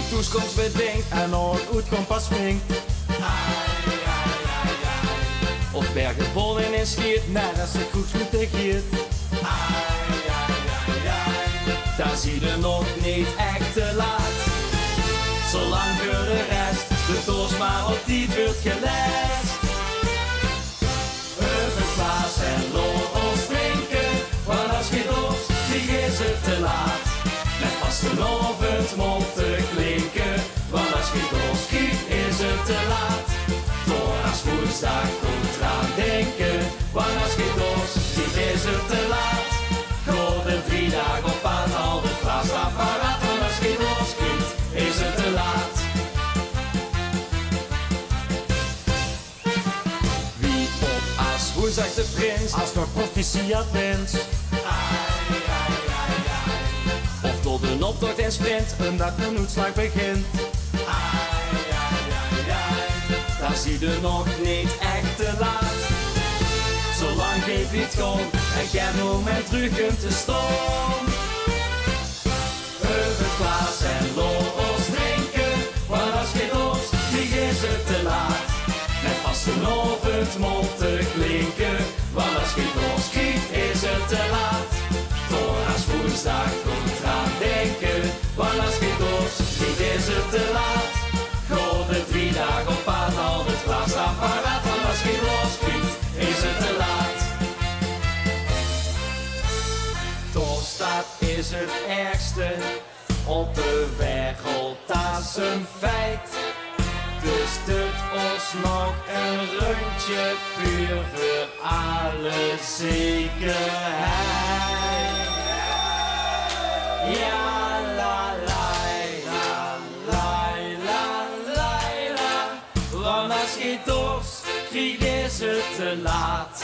toekomst bedenkt en nooit uitkompas springt. Of bergen bollen en schiet, net als het goed geïntegreerd. Daar zie je nog niet echt te laat. Zolang voor de rest de doos maar op die wordt gelest. Heuvelklaas en lood ons drinken, want als je dorst, die is het te laat. Met vastelovend mond te klinken, want als je dorst schiet is het te laat. Door als woensdag goed eraan denken, want als je dorst schiet is het te laat. Door de 3 dagen op pad al het glaasapparaat, want als je dorst schiet is het te laat. Wie op als woensdag de prins, als nog proficiat wens. Of tot een optocht en sprint, omdat een uitslag begint. Daar zie je nog niet echt te laat. Zolang geen fiets komt en geen moment terug kunt te staan. Heuvelklaas en los drinken, want als je dorst, die is het te laat. Met vastelovend mond te klinken, want als je dorst schiet is het te laat. Door als woensdag goed aan denken, want als je dorst schiet is het te laat. Gewoon de 3 dagen op pad al het glaasapparaat, want als je dorst schiet is het te laat. Doorstaat is het ergste op de wereld, dat is een feit. Dus doet ons nog een rondje puur voor alle zekerheid. Ja, la la la la la la la. Want als je dorst, krieg is het te laat.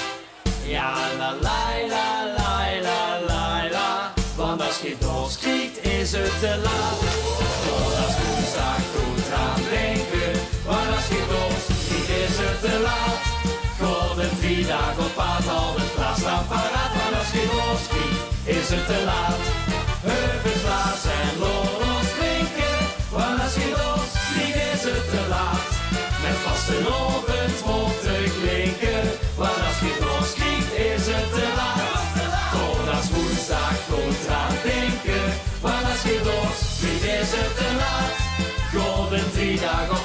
Ja, la la la la la la la. Want als je dorst kriegt, is het te laat. Door als woensdag goed aan denken, want als je dorst kriegt, is het te laat. Voor de 3 dagen op pad al het glaasapparaat, want als je dorst kriegt, is het te laat. Heuvelklaas en los drinken, want als je dorst kriegt, is het te laat. Met vastelovend mond te klinken, want als je dorst kriegt, is het te laat. Tot als woensdag goed aan denken, want als je dorst kriegt, is het te laat. Golden 3 dagen op